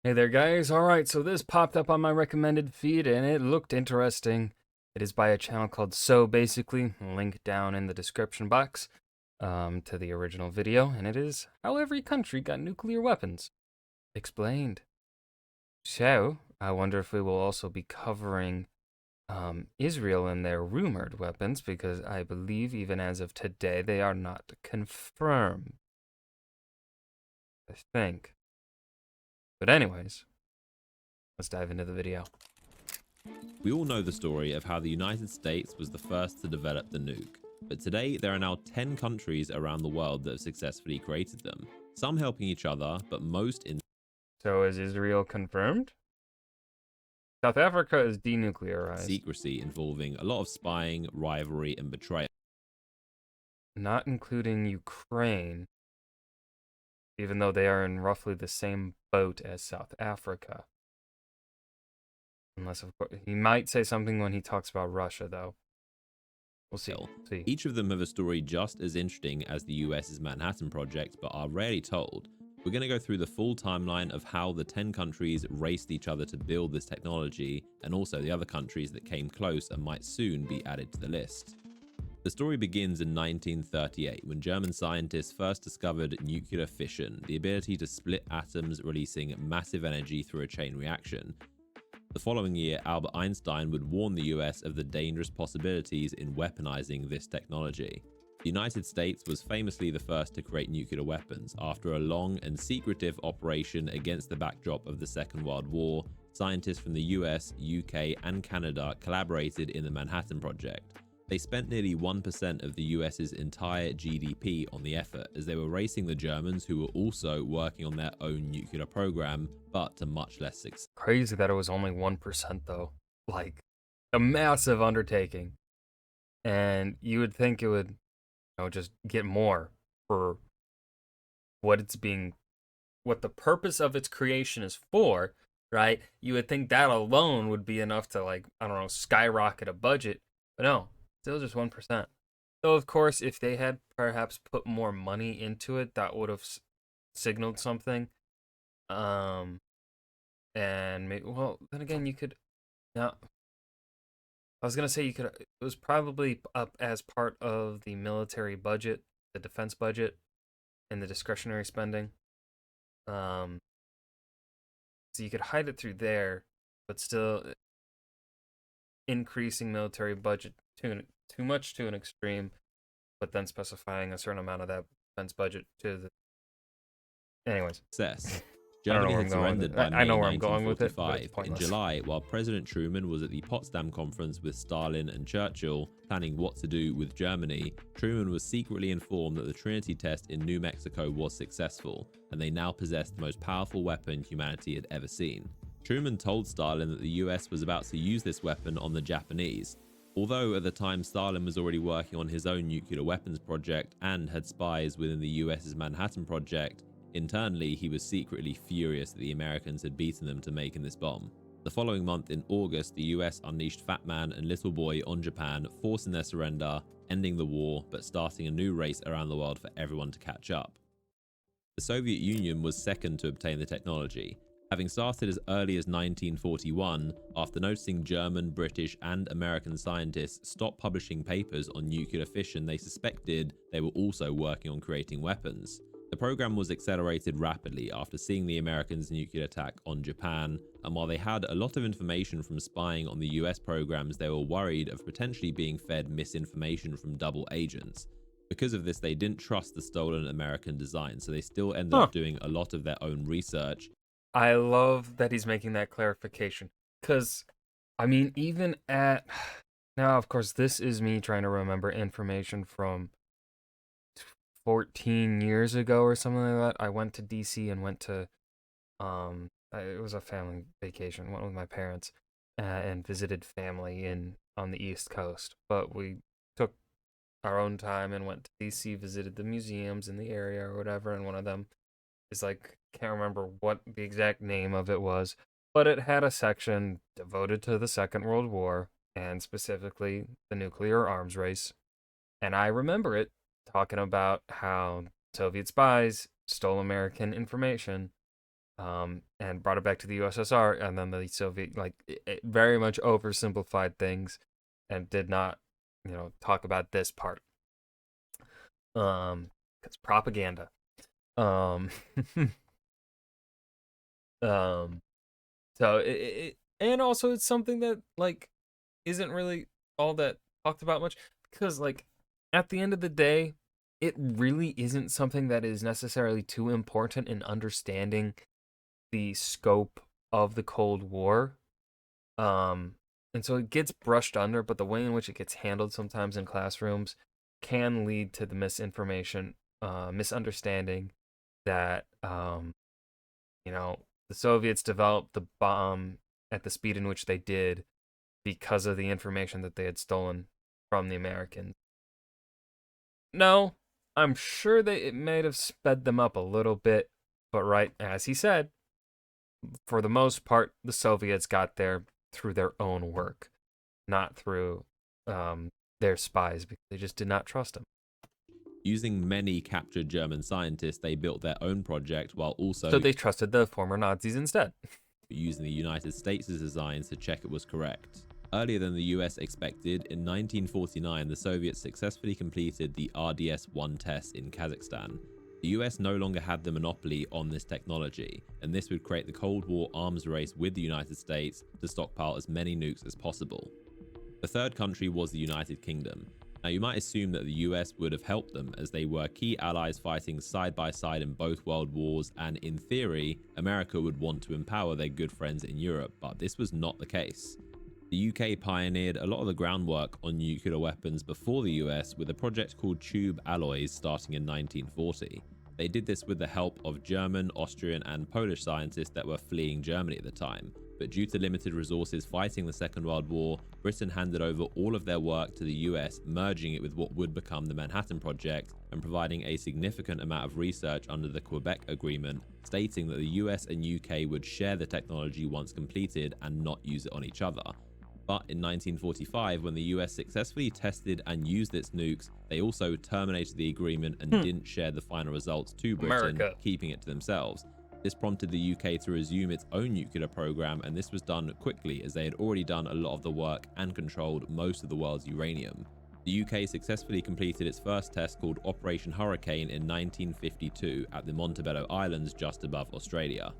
Hey there, guys. All right, so this popped up on my recommended feed and it looked interesting. It is by a channel called So Basically, link down in the description box to the original video, and it is how every country got nuclear weapons. Explained. So, I wonder if we will also be covering Israel and their rumored weapons, because I believe even as of today they are not confirmed. I think. But anyways, let's dive into the video. We all know the story of how the United States was the first to develop the nuke, but today there are now 10 countries around the world that have successfully created them, some helping each other, but most in So is Israel confirmed? South Africa is denuclearized, secrecy, involving a lot of spying, rivalry, and betrayal. not including Ukraine, even though they are in roughly the same boat as South Africa. Unless, of course, he might say something when he talks about Russia, though. We'll see. Each of them have a story just as interesting as the US's Manhattan Project, but are rarely told. We're going to go through the full timeline of how the 10 countries raced each other to build this technology, and also the other countries that came close and might soon be added to the list. The story begins in 1938, when German scientists first discovered nuclear fission, the ability to split atoms releasing massive energy through a chain reaction. The following year, Albert Einstein would warn the US of the dangerous possibilities in weaponizing this technology. The United States was famously the first to create nuclear weapons. After a long and secretive operation against the backdrop of the Second World War, scientists from the US, UK, and Canada collaborated in the Manhattan Project. They spent nearly 1% of the US's entire GDP on the effort, as they were racing the Germans, who were also working on their own nuclear program, but to much less success. Crazy that it was only 1%, though. Like, a massive undertaking. And you would think it would, just get more for what what the purpose of its creation is for, right? You would think that alone would be enough to, like, I don't know, skyrocket a budget. But no, still just 1%. So, of course, if they had perhaps put more money into it, that would have signaled something. And maybe, well, then again, you could, now, I was gonna say it was probably up as part of the military budget, the defense budget, and the discretionary spending. Um, so you could hide it through there, but still increasing military budget too much to an extreme, but then specifying a certain amount of that defense budget to the. Anyways, I don't know Germany where had I'm going with surrendered it. by I May know where I'm going with it, but it's 1945. In pointless. July, while President Truman was at the Potsdam Conference with Stalin and Churchill planning what to do with Germany, Truman was secretly informed that the Trinity test in New Mexico was successful, and they now possessed the most powerful weapon humanity had ever seen. Truman told Stalin that the US was about to use this weapon on the Japanese. Although at the time Stalin was already working on his own nuclear weapons project and had spies within the US's Manhattan Project, internally he was secretly furious that the Americans had beaten them to making this bomb. The following month in August, the US unleashed Fat Man and Little Boy on Japan, forcing their surrender, ending the war, but starting a new race around the world for everyone to catch up. The Soviet Union was second to obtain the technology. Having started as early as 1941, after noticing German, British, and American scientists stop publishing papers on nuclear fission, they suspected they were also working on creating weapons. The program was accelerated rapidly after seeing the Americans' nuclear attack on Japan, and while they had a lot of information from spying on the US programs, they were worried of potentially being fed misinformation from double agents. Because of this, they didn't trust the stolen American design, so they still ended up doing a lot of their own research. I love that he's making that clarification. Because, I mean, even at. Now, of course, this is me trying to remember information from 14 years ago or something like that. I went to DC and went to. It was a family vacation. Went with my parents and visited family on the East Coast. But we took our own time and went to DC, visited the museums in the area or whatever. And one of them is like, can't remember what the exact name of it was, but it had a section devoted to the Second World War and specifically the nuclear arms race. And I remember it talking about how Soviet spies stole American information and brought it back to the USSR, and then the Soviet, like, it very much oversimplified things and did not, talk about this part. Because propaganda. Um, um, so and also it's something that, like, isn't really all that talked about much, because, like, at the end of the day, it really isn't something that is necessarily too important in understanding the scope of the Cold War. Um, and so it gets brushed under, but the way in which it gets handled sometimes in classrooms can lead to the misunderstanding that, the Soviets developed the bomb at the speed in which they did because of the information that they had stolen from the Americans. No, I'm sure that it might have sped them up a little bit, but right as he said, for the most part, the Soviets got there through their own work, not through their spies, because they just did not trust them. Using many captured German scientists, they built their own project while also So they trusted the former Nazis instead. using the United States' designs to check it was correct. Earlier than the US expected, in 1949, the Soviets successfully completed the RDS-1 test in Kazakhstan. The US no longer had the monopoly on this technology, and this would create the Cold War arms race with the United States to stockpile as many nukes as possible. The third country was the United Kingdom. Now, you might assume that the US would have helped them, as they were key allies fighting side by side in both world wars, and in theory, America would want to empower their good friends in Europe, but this was not the case. The UK pioneered a lot of the groundwork on nuclear weapons before the US with a project called Tube Alloys starting in 1940. They did this with the help of German, Austrian, and Polish scientists that were fleeing Germany at the time. But due to limited resources fighting the Second World War, Britain handed over all of their work to the US, merging it with what would become the Manhattan Project and providing a significant amount of research under the Quebec Agreement, stating that the US and UK would share the technology once completed and not use it on each other. But in 1945, when the US successfully tested and used its nukes, they also terminated the agreement and didn't share the final results to Britain, America. keeping it to themselves. This prompted the UK to resume its own nuclear program, and this was done quickly as they had already done a lot of the work and controlled most of the world's uranium. The UK successfully completed its first test called Operation Hurricane in 1952 at the Montebello Islands just above Australia.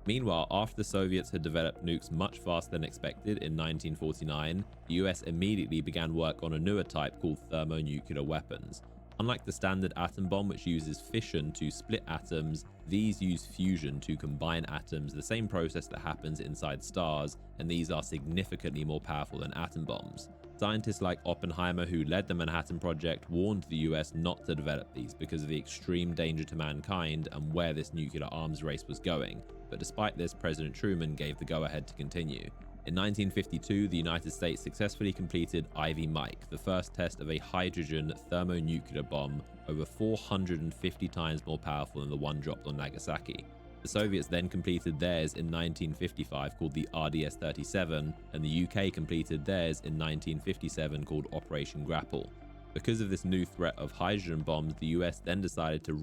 Meanwhile, after the Soviets had developed nukes much faster than expected in 1949, the US immediately began work on a newer type called thermonuclear weapons. Unlike the standard atom bomb, which uses fission to split atoms, these use fusion to combine atoms, the same process that happens inside stars, and these are significantly more powerful than atom bombs. Scientists like Oppenheimer, who led the Manhattan Project, warned the US not to develop these because of the extreme danger to mankind and where this nuclear arms race was going. But despite this, President Truman gave the go-ahead to continue. In 1952, the United States successfully completed Ivy Mike, the first test of a hydrogen thermonuclear bomb over 450 times more powerful than the one dropped on Nagasaki. The Soviets then completed theirs in 1955 called the RDS-37, and the UK completed theirs in 1957 called Operation Grapple. Because of this new threat of hydrogen bombs, the US then decided to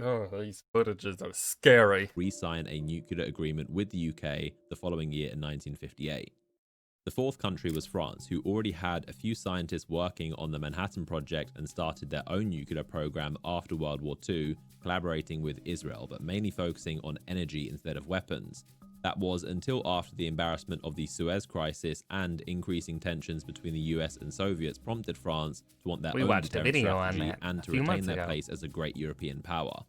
Oh, these footages are scary. re-sign a nuclear agreement with the UK the following year in 1958. The fourth country was France, who already had a few scientists working on the Manhattan Project and started their own nuclear program after World War II, collaborating with Israel, but mainly focusing on energy instead of weapons. That was until after the embarrassment of the Suez Crisis and increasing tensions between the US and Soviets prompted France to want their own deterrent strategy and to retain their place as a great European power.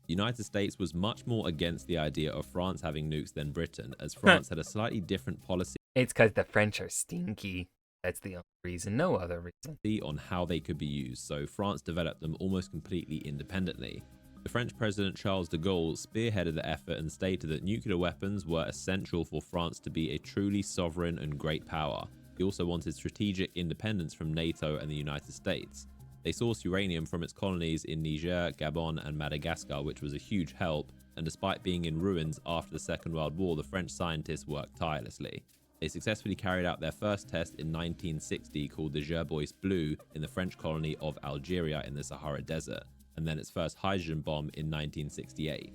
The United States was much more against the idea of France having nukes than Britain, as France had a slightly different policy It's because the French are stinky. That's the only reason, no other reason. on how they could be used, so France developed them almost completely independently. The French President Charles de Gaulle spearheaded the effort and stated that nuclear weapons were essential for France to be a truly sovereign and great power. He also wanted strategic independence from NATO and the United States. They sourced uranium from its colonies in Niger, Gabon, and Madagascar, which was a huge help, and despite being in ruins after the Second World War, the French scientists worked tirelessly. They successfully carried out their first test in 1960 called the Gerbois Blue in the French colony of Algeria in the Sahara Desert, and then its first hydrogen bomb in 1968.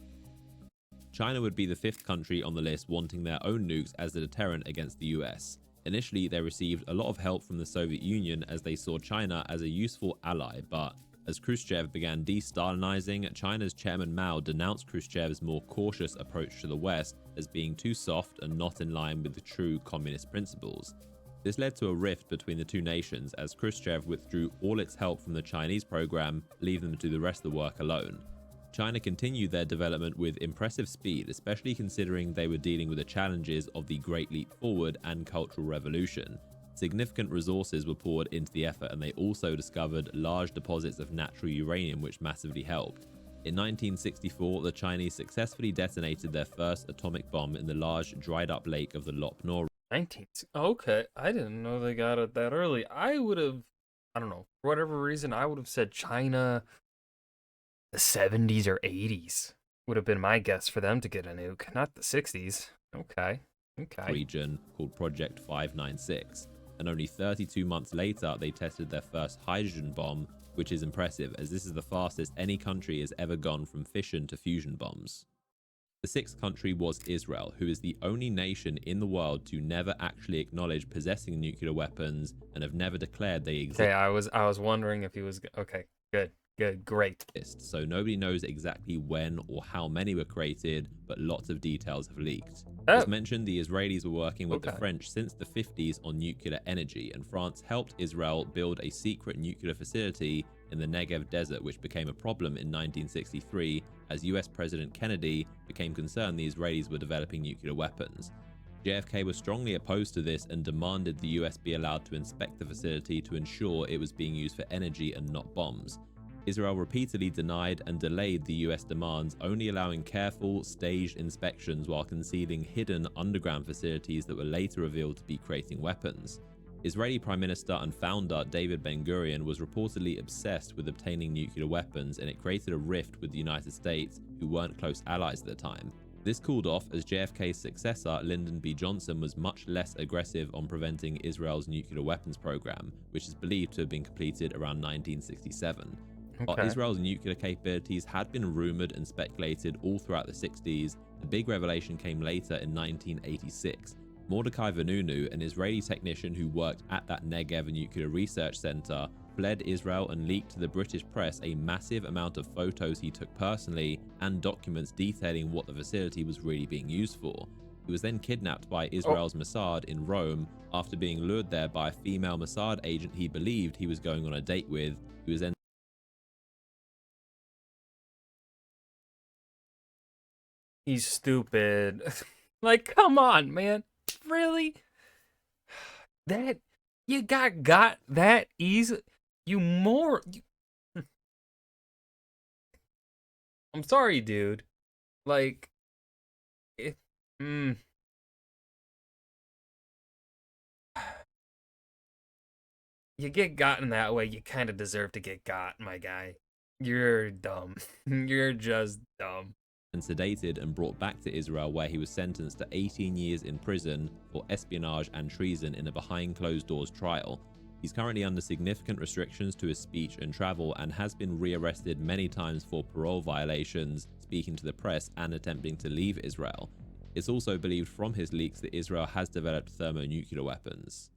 China would be the 5th country on the list wanting their own nukes as a deterrent against the US. Initially, they received a lot of help from the Soviet Union as they saw China as a useful ally, but as Khrushchev began de-Stalinizing, China's chairman Mao denounced Khrushchev's more cautious approach to the West as being too soft and not in line with the true communist principles. This led to a rift between the two nations as Khrushchev withdrew all its help from the Chinese program, leaving them to the rest of the work alone. China continued their development with impressive speed, especially considering they were dealing with the challenges of the Great Leap Forward and Cultural Revolution. Significant resources were poured into the effort, and they also discovered large deposits of natural uranium, which massively helped. In 1964, the Chinese successfully detonated their first atomic bomb in the large dried-up lake of the Lop Nor. 19. Okay, I didn't know they got it that early. I would have, I don't know, for whatever reason, I would have said China, the 70s or 80s would have been my guess for them to get a nuke, not the 60s. Okay. Region called Project 596. And only 32 months later, they tested their first hydrogen bomb, which is impressive as this is the fastest any country has ever gone from fission to fusion bombs. The 6th country was Israel, who is the only nation in the world to never actually acknowledge possessing nuclear weapons and have never declared they exist. Okay, I was wondering if he was okay. Good, great. So nobody knows exactly when or how many were created, but lots of details have leaked. As mentioned, the Israelis were working with the French since the 50s on nuclear energy, and France helped Israel build a secret nuclear facility in the Negev desert, which became a problem in 1963 as US President Kennedy became concerned the Israelis were developing nuclear weapons. JFK was strongly opposed to this and demanded the US be allowed to inspect the facility to ensure it was being used for energy and not bombs. Israel repeatedly denied and delayed the US demands, only allowing careful, staged inspections while concealing hidden underground facilities that were later revealed to be creating weapons. Israeli Prime Minister and founder David Ben-Gurion was reportedly obsessed with obtaining nuclear weapons, and it created a rift with the United States, who weren't close allies at the time. This cooled off as JFK's successor, Lyndon B. Johnson, was much less aggressive on preventing Israel's nuclear weapons program, which is believed to have been completed around 1967. While Israel's nuclear capabilities had been rumored and speculated all throughout the 60s, the big revelation came later in 1986. Mordecai Vanunu, an Israeli technician who worked at that Negev nuclear research center, fled Israel and leaked to the British press a massive amount of photos he took personally and documents detailing what the facility was really being used for. He was then kidnapped by Israel's Mossad in Rome after being lured there by a female Mossad agent he believed he was going on a date with. He was then He's stupid. Like, come on, man. Really? That you got that easy? I'm sorry, dude. Like, you get gotten that way, you kind of deserve to get got, my guy. You're dumb. You're just dumb. And sedated and brought back to Israel, where he was sentenced to 18 years in prison for espionage and treason in a behind closed doors trial. He's currently under significant restrictions to his speech and travel and has been rearrested many times for parole violations, speaking to the press and attempting to leave Israel. It's also believed from his leaks that Israel has developed thermonuclear weapons.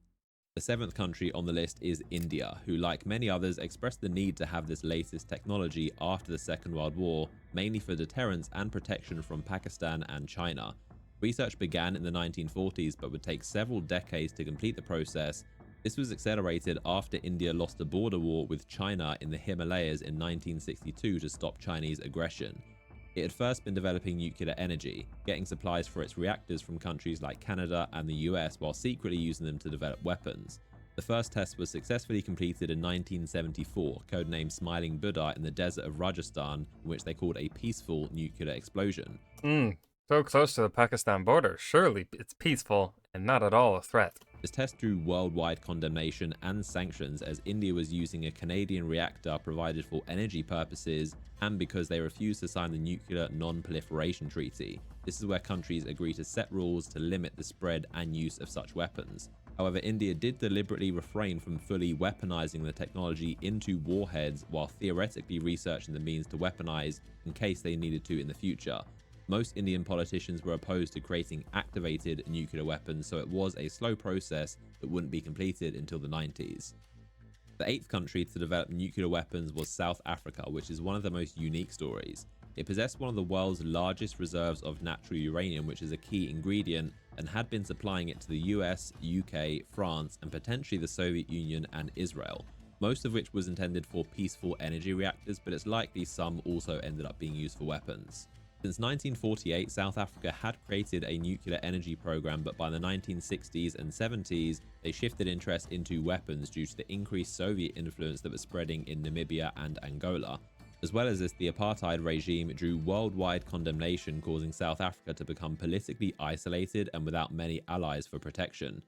The 7th country on the list is India, who, like many others, expressed the need to have this latest technology after the Second World War, mainly for deterrence and protection from Pakistan and China. Research began in the 1940s but would take several decades to complete the process. This was accelerated after India lost a border war with China in the Himalayas in 1962 to stop Chinese aggression. It had first been developing nuclear energy, getting supplies for its reactors from countries like Canada and the US while secretly using them to develop weapons. The first test was successfully completed in 1974, codenamed Smiling Buddha, in the desert of Rajasthan, in which they called a peaceful nuclear explosion. So close to the Pakistan border. Surely it's peaceful and not at all a threat. This test drew worldwide condemnation and sanctions as India was using a Canadian reactor provided for energy purposes and because they refused to sign the Nuclear Non-Proliferation Treaty. This is where countries agree to set rules to limit the spread and use of such weapons. However, India did deliberately refrain from fully weaponizing the technology into warheads while theoretically researching the means to weaponize in case they needed to in the future. Most Indian politicians were opposed to creating activated nuclear weapons, so it was a slow process that wouldn't be completed until the 90s. The eighth country to develop nuclear weapons was South Africa, which is one of the most unique stories. It possessed one of the world's largest reserves of natural uranium, which is a key ingredient, and had been supplying it to the US, UK, France, and potentially the Soviet Union and Israel, most of which was intended for peaceful energy reactors, but it's likely some also ended up being used for weapons. Since 1948, South Africa had created a nuclear energy program, but by the 1960s and 70s, they shifted interest into weapons due to the increased Soviet influence that was spreading in Namibia and Angola. As well as this, the apartheid regime drew worldwide condemnation, causing South Africa to become politically isolated and without many allies for protection.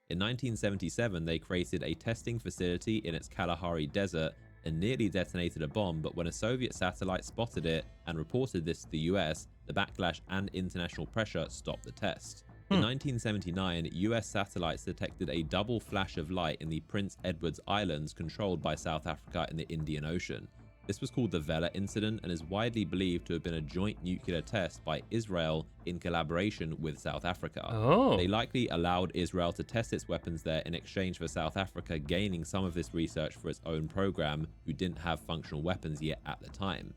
In 1977, they created a testing facility in its Kalahari desert and nearly detonated a bomb, but when a Soviet satellite spotted it and reported this to the US, the backlash and international pressure stopped the test. In 1979, US satellites detected a double flash of light in the Prince Edward Islands controlled by South Africa in the Indian Ocean. This was called the Vela incident and is widely believed to have been a joint nuclear test by Israel in collaboration with South Africa. Oh. They likely allowed Israel to test its weapons there in exchange for South Africa gaining some of this research for its own program, who didn't have functional weapons yet at the time.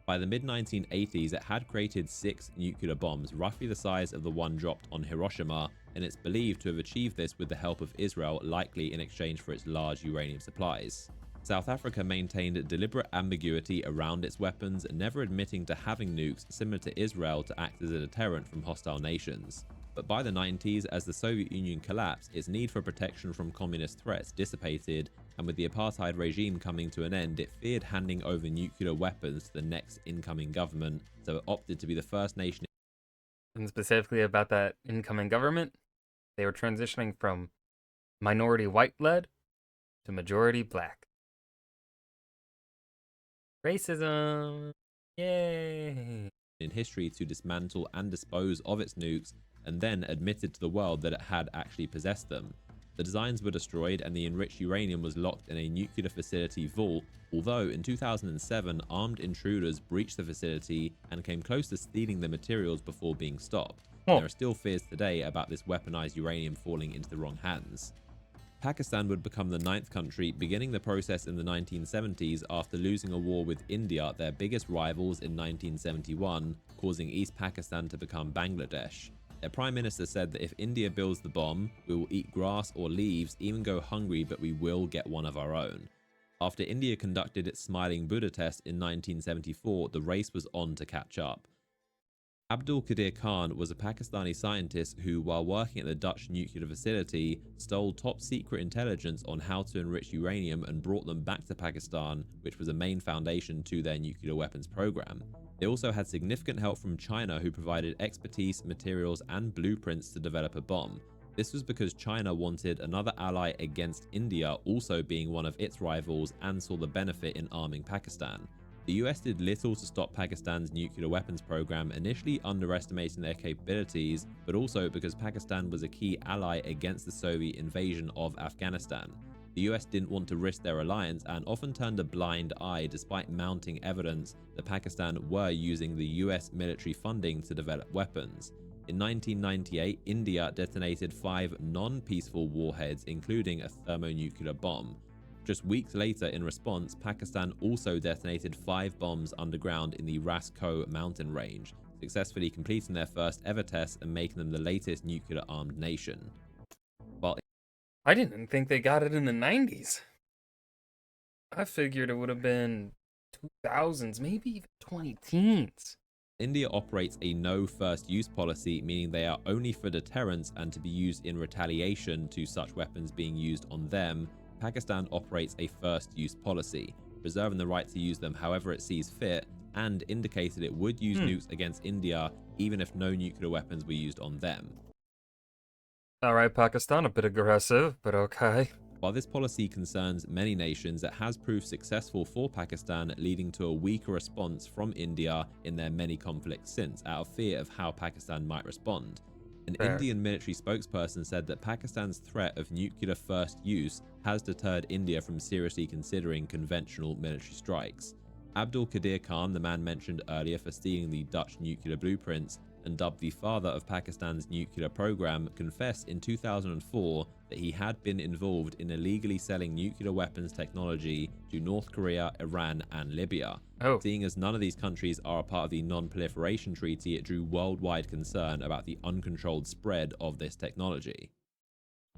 By the mid-1980s, it had created 6 nuclear bombs, roughly the size of the one dropped on Hiroshima, and it's believed to have achieved this with the help of Israel, likely in exchange for its large uranium supplies. South Africa maintained deliberate ambiguity around its weapons, never admitting to having nukes, similar to Israel, to act as a deterrent from hostile nations. But by the 90s, as the Soviet Union collapsed, its need for protection from communist threats dissipated, and with the apartheid regime coming to an end, it feared handing over nuclear weapons to the next incoming government, so it opted to be the first nation. And specifically about that incoming government, they were transitioning from minority white-led to majority black. Racism! Yay! In history to dismantle and dispose of its nukes, and then admitted to the world that it had actually possessed them. The designs were destroyed and the enriched uranium was locked in a nuclear facility vault, although in 2007 armed intruders breached the facility and came close to stealing the materials before being stopped. There are still fears today about this weaponized uranium falling into the wrong hands. Pakistan would become the 9th country, beginning the process in the 1970s after losing a war with India, their biggest rivals, in 1971, causing East Pakistan to become Bangladesh. Their prime minister said that if India builds the bomb, we will eat grass or leaves, even go hungry, but we will get one of our own. After India conducted its Smiling Buddha test in 1974, the race was on to catch up. Abdul Qadir Khan was a Pakistani scientist who, while working at the Dutch nuclear facility, stole top-secret intelligence on how to enrich uranium and brought them back to Pakistan, which was a main foundation to their nuclear weapons program. They also had significant help from China, who provided expertise, materials, and blueprints to develop a bomb. This was because China wanted another ally against India, also being one of its rivals, and saw the benefit in arming Pakistan. The US did little to stop Pakistan's nuclear weapons program, initially underestimating their capabilities, but also because Pakistan was a key ally against the Soviet invasion of Afghanistan. The US didn't want to risk their alliance and often turned a blind eye despite mounting evidence that Pakistan were using the US military funding to develop weapons. In 1998, India detonated 5 non-peaceful warheads, including a thermonuclear bomb. Just weeks later, in response, Pakistan also detonated 5 bombs underground in the Ras Ko mountain range, successfully completing their first ever test and making them the latest nuclear-armed nation. While I didn't think they got it in the 90s. I figured it would have been 2000s, maybe even 2010s. India operates a no first use policy, meaning they are only for deterrence and to be used in retaliation to such weapons being used on them, Pakistan operates a first use policy, reserving the right to use them however it sees fit, and indicated it would use nukes against India even if no nuclear weapons were used on them. Alright, Pakistan, a bit aggressive, but okay. While this policy concerns many nations, it has proved successful for Pakistan, leading to a weaker response from India in their many conflicts since, out of fear of how Pakistan might respond. An Indian military spokesperson said that Pakistan's threat of nuclear first use has deterred India from seriously considering conventional military strikes. Abdul Qadir Khan, the man mentioned earlier for stealing the Dutch nuclear blueprints and dubbed the father of Pakistan's nuclear program, confessed in 2004 that he had been involved in illegally selling nuclear weapons technology to North Korea, Iran, and Libya. Oh. Seeing as none of these countries are a part of the Non-Proliferation Treaty, it drew worldwide concern about the uncontrolled spread of this technology.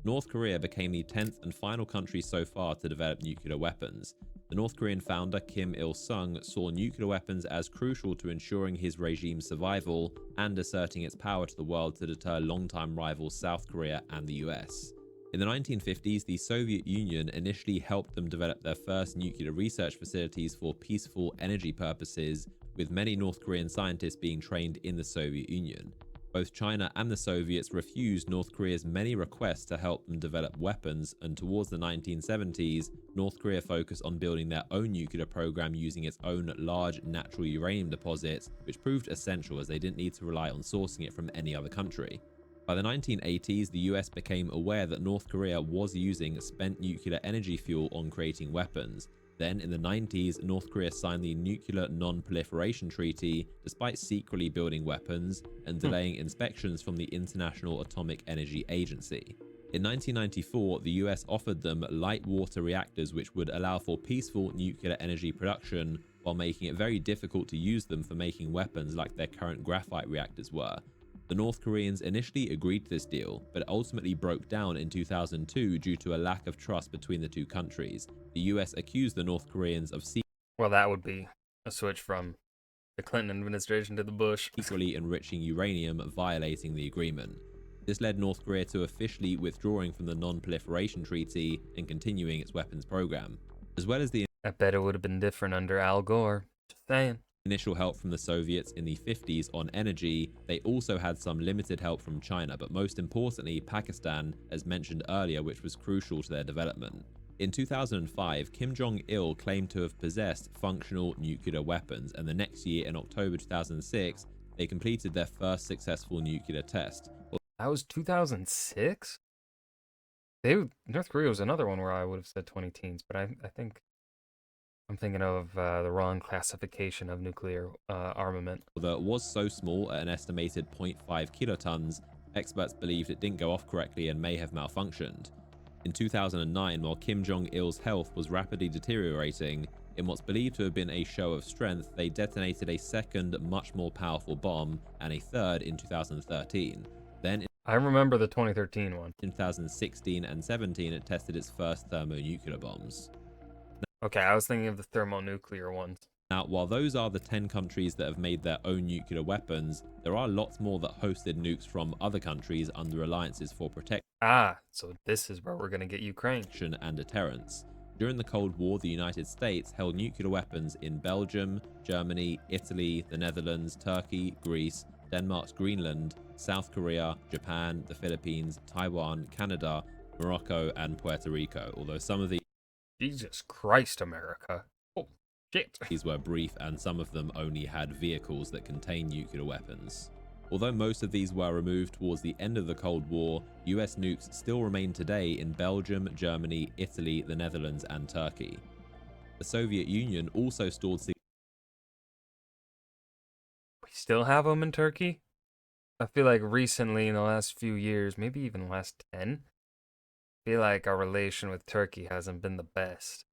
North Korea became the 10th and final country so far to develop nuclear weapons. The North Korean founder Kim Il-sung saw nuclear weapons as crucial to ensuring his regime's survival and asserting its power to the world to deter longtime rivals South Korea and the US. In the 1950s, the Soviet Union initially helped them develop their first nuclear research facilities for peaceful energy purposes, with many North Korean scientists being trained in the Soviet Union. Both China and the Soviets refused North Korea's many requests to help them develop weapons, and towards the 1970s, North Korea focused on building their own nuclear program using its own large natural uranium deposits, which proved essential as they didn't need to rely on sourcing it from any other country. By the 1980s, the US became aware that North Korea was using spent nuclear energy fuel on creating weapons. Then, in the 90s, North Korea signed the Nuclear Non-Proliferation Treaty despite secretly building weapons and delaying inspections from the International Atomic Energy Agency. In 1994, the US offered them light water reactors which would allow for peaceful nuclear energy production while making it very difficult to use them for making weapons like their current graphite reactors were. The North Koreans initially agreed to this deal, but ultimately broke down in 2002 due to a lack of trust between the two countries. The US accused the North Koreans of Well, that would be a switch from the Clinton administration to the Bush. secretly enriching uranium, violating the agreement. This led North Korea to officially withdrawing from the Non-Proliferation Treaty and continuing its weapons program. As well as the I bet it would have been different under Al Gore. Just saying. initial help from the Soviets in the 50s on energy, they also had some limited help from China, but most importantly Pakistan, as mentioned earlier, which was crucial to their development. In 2005, Kim Jong-il claimed to have possessed functional nuclear weapons, and the next year, in October 2006, they completed their first successful nuclear test. That was 2006? North Korea was another one where I would have said 20 teens, but I think I'm thinking of the wrong classification of nuclear armament. Although it was so small at an estimated 0.5 kilotons, experts believed it didn't go off correctly and may have malfunctioned. In 2009, while Kim Jong-il's health was rapidly deteriorating, in what's believed to have been a show of strength, they detonated a second, much more powerful bomb, and a third in 2013. Then, I remember the 2013 one. in 2016 and 17, it tested its first thermonuclear bombs. Okay, I was thinking of the thermonuclear ones. Now, while those are the 10 countries that have made their own nuclear weapons, there are lots more that hosted nukes from other countries under alliances for protection Ah, so this is where we're going to get Ukraine. and deterrence. During the Cold War, the United States held nuclear weapons in Belgium, Germany, Italy, the Netherlands, Turkey, Greece, Denmark, Greenland, South Korea, Japan, the Philippines, Taiwan, Canada, Morocco, and Puerto Rico, although some of Jesus Christ, America. Oh, shit. these were brief and some of them only had vehicles that contain nuclear weapons. Although most of these were removed towards the end of the Cold War, US nukes still remain today in Belgium, Germany, Italy, the Netherlands, and Turkey. The Soviet Union also stored We still have them in Turkey? I feel like recently, in the last few years, maybe even the last 10, I feel like our relation with Turkey hasn't been the best.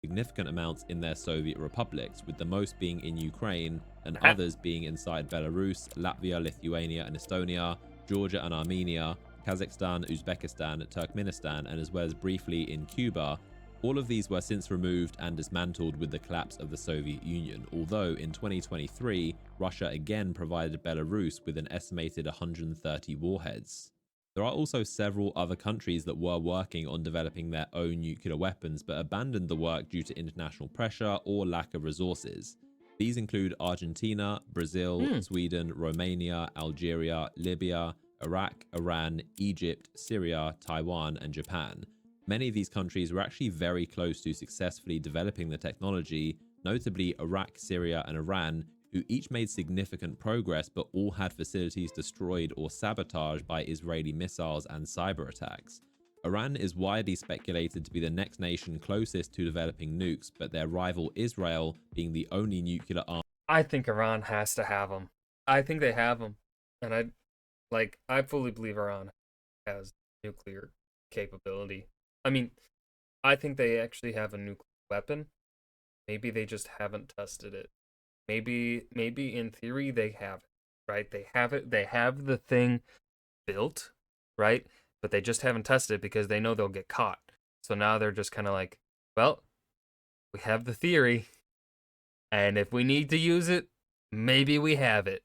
significant amounts in their Soviet republics, with the most being in Ukraine and others being inside Belarus, Latvia, Lithuania, and Estonia, Georgia and Armenia, Kazakhstan, Uzbekistan, Turkmenistan, and as well as briefly in Cuba. All of these were since removed and dismantled with the collapse of the Soviet Union, although in 2023, Russia again provided Belarus with an estimated 130 warheads. There are also several other countries that were working on developing their own nuclear weapons but abandoned the work due to international pressure or lack of resources. These include Argentina, Brazil, Sweden, Romania, Algeria, Libya, Iraq, Iran, Egypt, Syria, Taiwan, and Japan. Many of these countries were actually very close to successfully developing the technology, notably Iraq, Syria, and Iran, who each made significant progress but all had facilities destroyed or sabotaged by Israeli missiles and cyber attacks. Iran is widely speculated to be the next nation closest to developing nukes, but their rival Israel being the only nuclear armed. I think Iran has to have them. I think they have them, and I fully believe Iran has nuclear capability. I mean, I think they actually have a nuclear weapon. Maybe they just haven't tested it. Maybe in theory they have it, right? They have it. They have the thing built, right? But they just haven't tested it because they know they'll get caught. So now they're just kind of like, well, we have the theory, and if we need to use it, maybe we have it.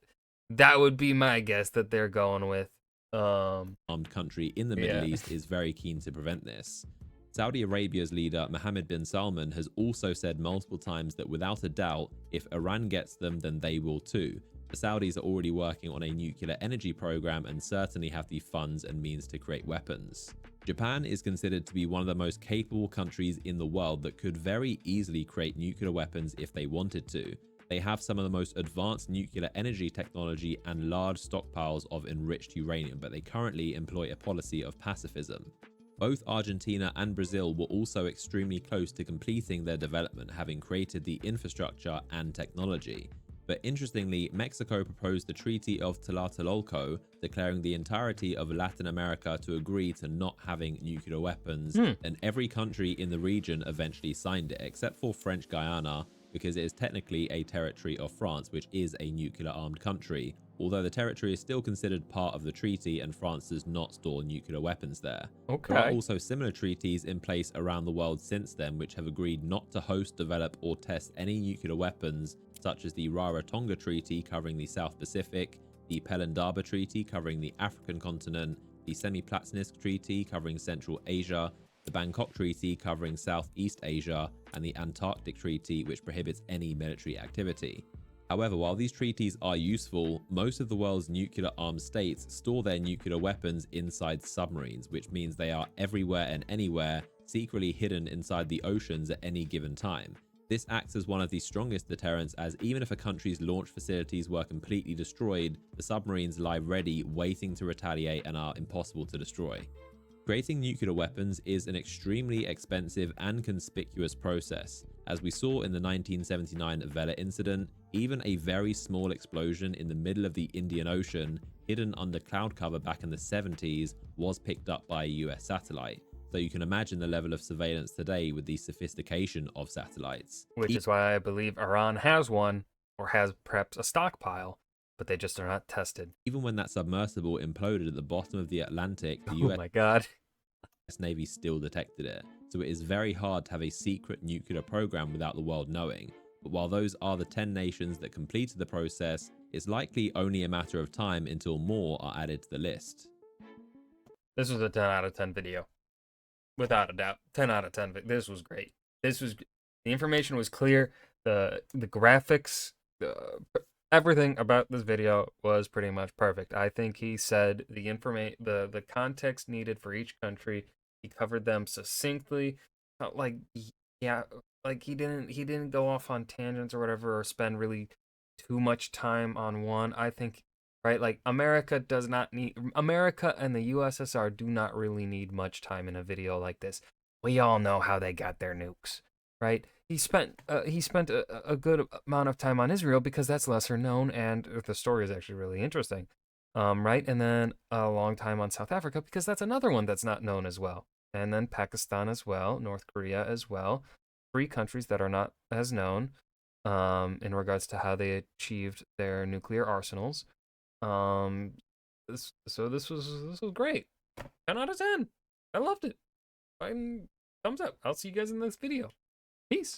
That would be my guess that they're going with. Armed country in the Middle Yeah. East is very keen to prevent this. Saudi Arabia's leader Mohammed bin Salman has also said multiple times that without a doubt, if Iran gets them, then they will too. The Saudis are already working on a nuclear energy program and certainly have the funds and means to create weapons. Japan is considered to be one of the most capable countries in the world that could very easily create nuclear weapons if they wanted to. They have some of the most advanced nuclear energy technology and large stockpiles of enriched uranium, but they currently employ a policy of pacifism. Both Argentina and Brazil were also extremely close to completing their development, having created the infrastructure and technology. But interestingly, Mexico proposed the Treaty of Tlatelolco, declaring the entirety of Latin America to agree to not having nuclear weapons, and every country in the region eventually signed it, except for French Guiana, because it is technically a territory of France, which is a nuclear-armed country, although the territory is still considered part of the treaty and France does not store nuclear weapons there. There are Okay. also similar treaties in place around the world since then which have agreed not to host, develop, or test any nuclear weapons, such as the Rarotonga Treaty covering the South Pacific, the Pelindaba Treaty covering the African continent, the Semiplatonisk Treaty covering Central Asia, the Bangkok Treaty covering Southeast Asia, and the Antarctic Treaty, which prohibits any military activity. However, while these treaties are useful, most of the world's nuclear-armed states store their nuclear weapons inside submarines, which means they are everywhere and anywhere, secretly hidden inside the oceans at any given time. This acts as one of the strongest deterrents, as even if a country's launch facilities were completely destroyed, the submarines lie ready, waiting to retaliate and are impossible to destroy. Creating nuclear weapons is an extremely expensive and conspicuous process. As we saw in the 1979 Vela incident, even a very small explosion in the middle of the Indian Ocean, hidden under cloud cover back in the 70s, was picked up by a US satellite. So you can imagine the level of surveillance today with the sophistication of satellites. Which is why I believe Iran has one, or has perhaps a stockpile, but they just are not tested. Even when that submersible imploded at the bottom of the Atlantic, the Oh my god. US Navy still detected it. So it is very hard to have a secret nuclear program without the world knowing. But while those are the 10 nations that completed the process, it's likely only a matter of time until more are added to the list. This was a 10 out of 10 video. Without a doubt. 10 out of 10. This was great. The information was clear. The graphics, everything about this video was pretty much perfect. I think he said the context needed for each country. He covered them succinctly. Like, yeah, like he didn't go off on tangents or whatever, or spend really too much time on one. I think, right, like America and the USSR do not really need much time in a video like this. We all know how they got their nukes, right? He spent a good amount of time on Israel because that's lesser known and the story is actually really interesting. Right? And then a long time on South Africa because that's another one that's not known as well. And then Pakistan as well, North Korea as well. 3 countries that are not as known in regards to how they achieved their nuclear arsenals. This was great. 10 out of 10. I loved it. Thumbs up. I'll see you guys in the next video. Peace.